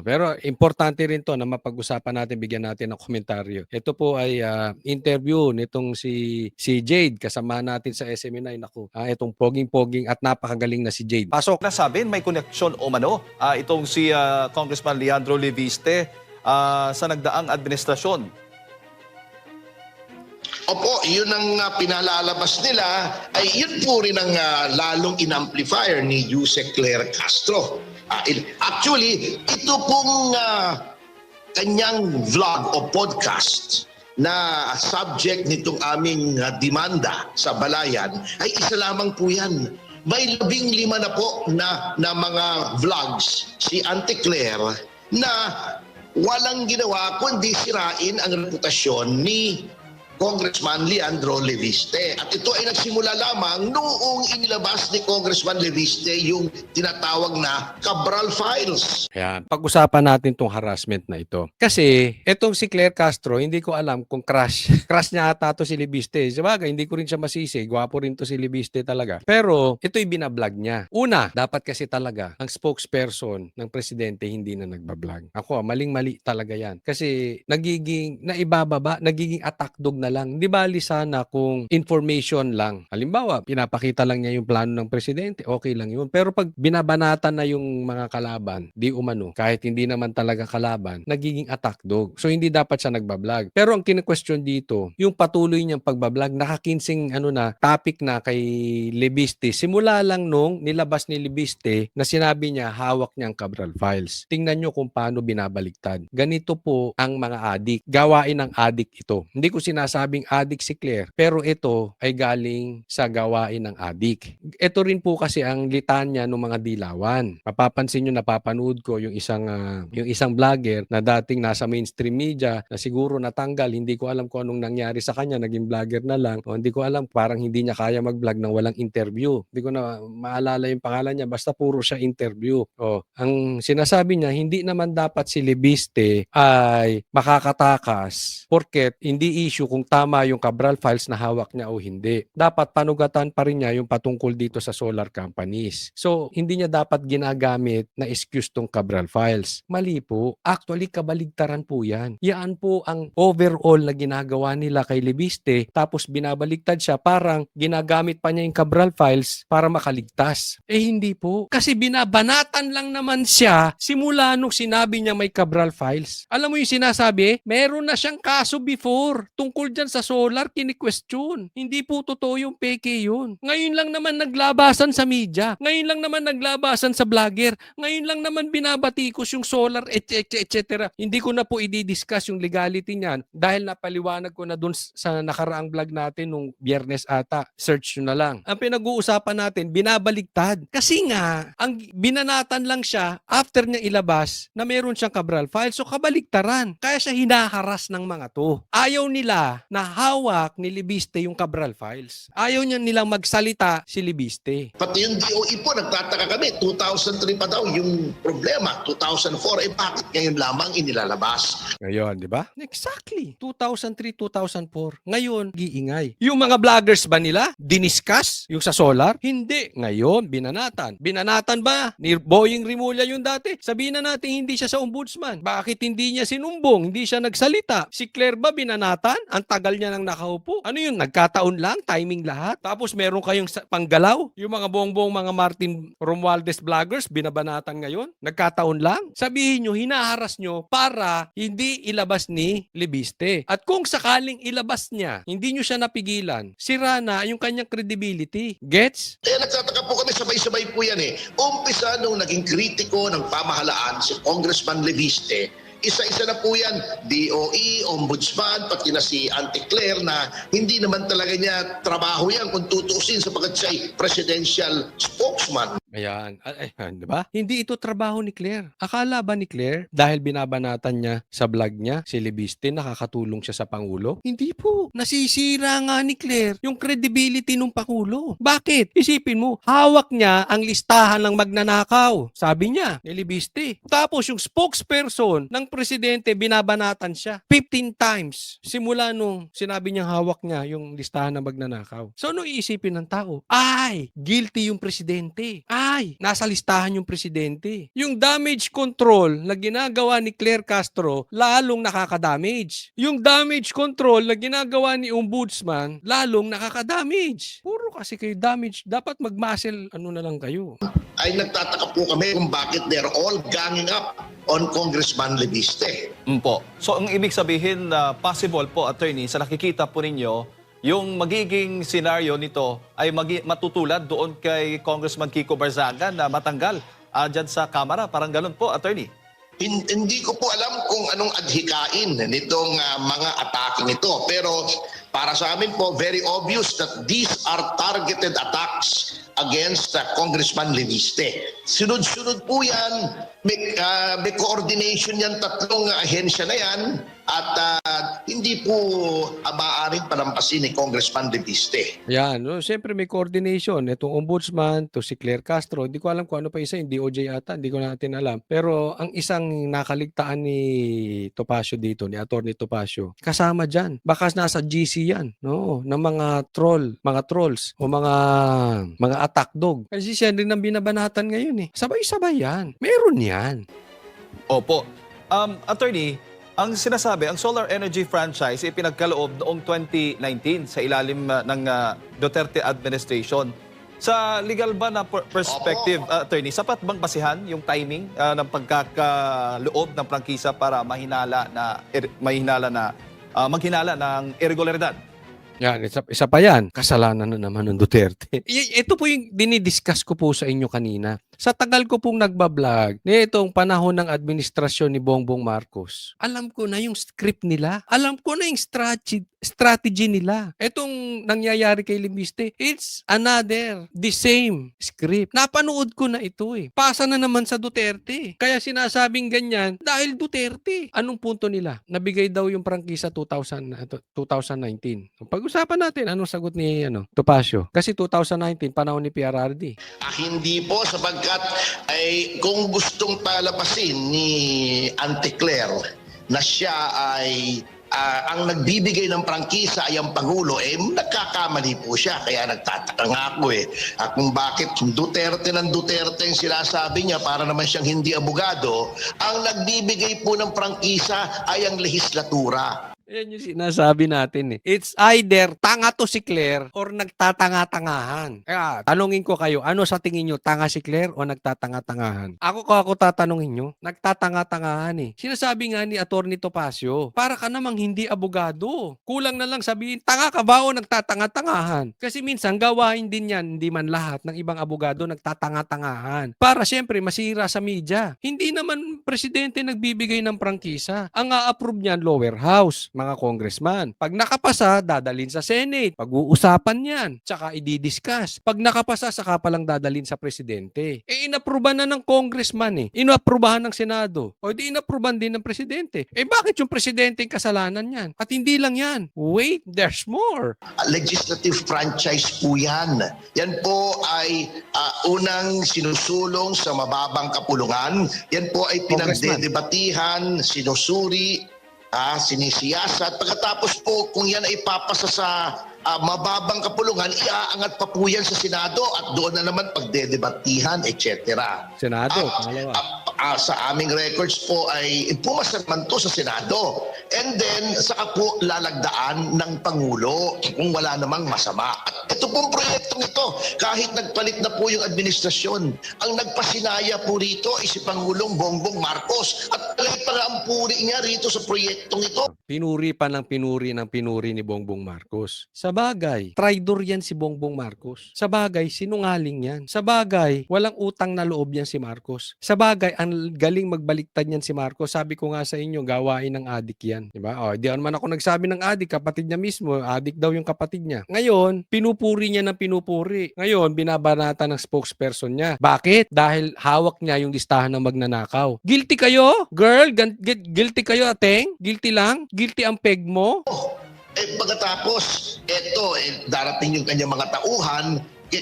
Pero importante rin 'to na mapag-usapan natin, bigyan natin ng komentaryo. Ito po ay interview nitong si Jade, kasamahan natin sa SMNI. Naku, itong poging-poging at napakagaling na si Jade. Pasok. Nasabi may koneksyon o mano itong si Congressman Leandro Leviste sa nagdaang administrasyon. Opo, yun ang pinalalabas nila, ay yun po rin ang lalong in-amplifier ni Yusek Claire Castro. Actually, ito pong kanyang vlog o podcast na subject nitong aming demanda sa Balayan ay isa lamang po yan. May 15 na po na mga vlogs si Auntie Claire na walang ginawa kundi sirain ang reputasyon ni Congressman Leandro Leviste. At ito ay nagsimula lamang noong inilabas ni Congressman Leviste yung tinatawag na Cabral Files. Kaya pag-usapan natin tong harassment na ito. Kasi itong si Claire Castro, hindi ko alam kung crush. Crush niya ata to si Leviste. Sabagay, hindi ko rin siya masisi. Gwapo rin to si Leviste talaga. Pero ito'y binablog niya. Una, dapat kasi talaga ang spokesperson ng presidente hindi na nagbablog. Ako, maling-mali talaga yan. Kasi nagiging attack dog na lang. Di bali sana kung information lang. Halimbawa, pinapakita lang niya yung plano ng presidente, okay lang yun. Pero pag binabanatan na yung mga kalaban, di umano, kahit hindi naman talaga kalaban, nagiging attack dog. So, hindi dapat siya nagbablog. Pero ang kine-question dito, yung patuloy niyang pagbablog, nakakinsing topic na kay Leviste. Simula lang nung nilabas ni Leviste na sinabi niya, hawak niya ang Cabral Files. Tingnan niyo kung paano binabaliktad. Ganito po ang mga adik. Gawain ng adik ito. Hindi ko sinasabing adik si Claire, pero ito ay galing sa gawain ng adik. Ito rin po kasi ang litanya ng mga dilawan. Mapapansin nyo, napapanood ko yung isang vlogger na dating nasa mainstream media na siguro natanggal. Hindi ko alam kung anong nangyari sa kanya. Naging vlogger na lang. O hindi ko alam, parang hindi niya kaya mag-vlog nang walang interview. Hindi ko na maalala yung pangalan niya. Basta puro siya interview. O, ang sinasabi niya, hindi naman dapat si Leviste ay makakatakas porket hindi issue kung tama yung Cabral Files na hawak niya o hindi. Dapat panugatan pa rin niya yung patungkol dito sa solar companies. So, hindi niya dapat ginagamit na excuse tong Cabral Files. Mali po. Actually, kabaligtaran po yan. Yan po ang overall na ginagawa nila kay Leviste, tapos binabaligtad siya, parang ginagamit pa niya yung Cabral Files para makaligtas. Hindi po. Kasi binabanatan lang naman siya simula nung sinabi niya may Cabral Files. Alam mo yung sinasabi? Meron na siyang kaso before tungkol dyan sa solar, kini-question. Hindi po totoo yung peke yun. Ngayon lang naman naglabasan sa media. Ngayon lang naman naglabasan sa vlogger. Ngayon lang naman binabatikos yung solar, etc. Hindi ko na po i-discuss yung legality niyan dahil napaliwanag ko na dun sa nakaraang vlog natin nung Biyernes ata. Search nyo na lang. Ang pinag-uusapan natin, binabaligtad. Kasi nga, ang binanatan lang siya after niya ilabas na meron siyang Cabral Files. So kabaligtaran. Kaya siya hinaharas ng mga to. Ayaw nila na hawak ni Leviste yung Cabral Files. Ayaw niya nilang magsalita si Leviste. Pati yung DOE po, nagtataka kami, 2003 pa daw yung problema, 2004, bakit ngayon lamang inilalabas? Ngayon, di ba? Exactly. 2003, 2004. Ngayon, giingay. Yung mga vloggers ba nila, diniscuss yung sa solar? Hindi. Ngayon, binanatan. Binanatan ba ni Boying Rimulya yung dati? Sabihin na natin hindi siya sa ombudsman. Bakit hindi niya sinumbong? Hindi siya nagsalita. Si Claire ba binanatan? Ang tagal niya nang nakaupo. Ano yun? Nagkataon lang? Timing lahat? Tapos meron kayong panggalaw? Yung mga buong mga Martin Romualdez vloggers, binabanatan ngayon? Nagkataon lang? Sabihin nyo, hinaharas nyo para hindi ilabas ni Leviste. At kung sakaling ilabas niya, hindi nyo siya napigilan, sira na yung kanyang credibility. Gets? Nagtataka po kami, sabay-sabay po yan Umpisa nung naging kritiko ng pamahalaan si Congressman Leviste, isa-isa na po yan, DOE, Ombudsman, pati na si Auntie Claire na hindi naman talaga niya trabaho yan kung tutuusin sapagkat siya ay presidential spokesman. Ayan. Di ba? Hindi ito trabaho ni Claire. Akala ba ni Claire, dahil binabanatan niya sa vlog niya, si Leviste, nakakatulong siya sa Pangulo? Hindi po. Nasisira nga ni Claire yung credibility ng Pangulo. Bakit? Isipin mo, hawak niya ang listahan ng magnanakaw. Sabi niya, ni Leviste. Tapos yung spokesperson ng presidente, binabanatan siya 15 times. Simula nung sinabi niyang hawak niya yung listahan ng magnanakaw. So ano iisipin ng tao? Ay, guilty yung presidente. ay nasa listahan yung presidente. Yung damage control na ginagawa ni Claire Castro, lalong nakaka-damage. Yung damage control na ginagawa ni Ombudsman, lalong nakaka-damage. Puro kasi kayo damage. Dapat mag-muscle, ano na lang kayo. Ay nagtataka po kami kung bakit they're all ganging up on Congressman Leviste. Po. So ang ibig sabihin na possible po, attorney, sa nakikita po ninyo, yung magiging senaryo nito ay matutulad doon kay Congressman Kiko Barzaga na matanggal dyan sa Kamara. Parang ganun po, attorney. Hindi ko po alam kung anong adhikain nitong mga atake nito. Pero para sa amin po, very obvious that these are targeted attacks against Congressman Leviste. Sunod-sunod po yan. May coordination yan, tatlong ahensya na yan. At hindi po maaaring palampasin ni Congressman Leviste. Yan. No, siyempre may coordination. Itong ombudsman, to si Claire Castro. Hindi ko alam kung ano pa isa. Yung DOJ ata. Hindi ko natin alam. Pero ang isang nakaligtaan ni Topacio dito, ni Atty. Topacio, kasama dyan. Baka nasa GC yan. No? Ng mga trolls o mga attack dog. Kasi siya rin ang binabanatan ngayon eh. Sabay-sabay yan. Meron yan. Opo. Attorney, ang sinasabi, ang solar energy franchise ay pinagkaloob noong 2019 sa ilalim ng Duterte administration. Sa legal ba na perspective, attorney, sapat bang basihan yung timing ng pagkakaloob ng prangkisa para maghinala ng irregularidad? Yan, isa pa yan. Kasalanan na naman ng Duterte. Ito po yung dinidiscuss ko po sa inyo kanina. Sa tagal ko pong nagbablog, nitong panahon ng administrasyon ni Bongbong Marcos, alam ko na yung script nila. Alam ko na yung strategy nila. Itong nangyayari kay Leviste, it's the same script. Napanood ko na ito eh. Pasa na naman sa Duterte. Kaya sinasabing ganyan dahil Duterte. Anong punto nila? Nabigay daw yung prangkisa 2019. Pag-usapan natin anong sagot ni Topacio. Kasi 2019 panahon ni PRRD. Hindi po, sapagkat ay kung gustong palabasin ni Auntie Claire na siya ay ang nagbibigay ng prangkisa ay ang Pangulo, nagkakamali po siya. Kaya nagtataka nga ako kung bakit Duterte ng Duterte yung sinasabi niya para naman siyang hindi abogado, ang nagbibigay po ng prangkisa ay ang lehislatura. Yan yung sinasabi natin eh. It's either tanga to si Claire or nagtatanga-tangahan. Kaya tanungin ko kayo, ano sa tingin nyo, tanga si Claire o nagtatanga-tangahan? Ako tatanungin nyo, nagtatanga-tangahan eh. Sinasabi nga ni Atty. Topacio, para ka namang hindi abogado. Kulang na lang sabihin, tanga ka ba o nagtatanga-tangahan? Kasi minsan gawain din yan, hindi man lahat ng ibang abogado nagtatanga-tangahan. Para syempre masira sa media. Hindi naman presidente nagbibigay ng prangkisa. Ang a-approve niyan lower house, mga congressman. Pag nakapasa, dadalhin sa Senate. Pag-uusapan yan. Tsaka i-discuss. Pag nakapasa, saka palang dadalhin sa presidente. Inaprubahan na ng congressman eh. Inaprubahan ng Senado. O di inaprubahan din ng presidente. Bakit yung presidente yung kasalanan yan? At hindi lang yan. Wait, there's more. Legislative franchise po yan. Yan po ay unang sinusulong sa mababang kapulungan. Yan po ay pinagdedebatihan, sinusuri, sinisiyasat. Pagkatapos po, kung yan ay papasa sa mababang kapulungan, iaangat pa po yan sa Senado at doon na naman pagdedebatihan, etc. Senado, pangalawa. Sa aming records po ay pumasa naman to sa Senado. And then, saka po lalagdaan ng Pangulo kung wala namang masama. At ito pong proyektong ito, kahit nagpalit na po yung administrasyon, ang nagpasinaya po rito ay si Pangulong Bongbong Marcos. At palay pa nga ang puri niya rito sa proyektong ito. Pinuri pa ng pinuri ni Bongbong Marcos. Sa bagay, traidor yan si Bongbong Marcos. Sa bagay, sinungaling yan. Sa bagay, walang utang na loob yan si Marcos. Sa bagay, ang galing magbaliktad yan si Marcos. Sabi ko nga sa inyo, gawain ng adik yan. Diba? Di naman ako nagsabi ng adik, kapatid niya mismo, adik daw yung kapatid niya. Ngayon, pinupuri niya ng pinupuri. Ngayon, binabanata ng spokesperson niya. Bakit? Dahil hawak niya yung listahan ng magnanakaw. Guilty kayo? Girl, guilty kayo, ateng? Guilty lang? Guilty ang peg mo? Pagkatapos, darating yung kanyang mga tauhan,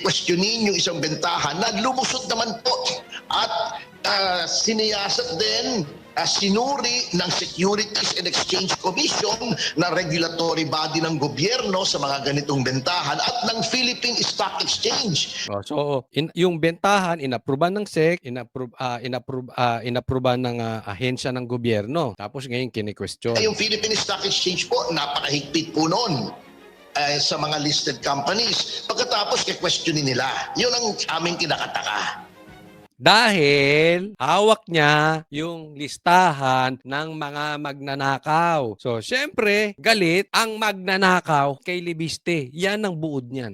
questionin yung isang bentahan na lumusot naman po at siniyasat din sinuri ng Securities and Exchange Commission na regulatory body ng gobyerno sa mga ganitong bentahan at ng Philippine Stock Exchange. So, yung bentahan, inapruban ng SEC, inapruban ng ahensya ng gobyerno. Tapos ngayon, kini-question. Yung Philippine Stock Exchange po, napakahigpit po noon sa mga listed companies. Pagkatapos, questionin nila. Yun ang aming kinakataka. Dahil hawak niya yung listahan ng mga magnanakaw. So, syempre, galit ang magnanakaw kay Libiste. Yan ang buod niyan.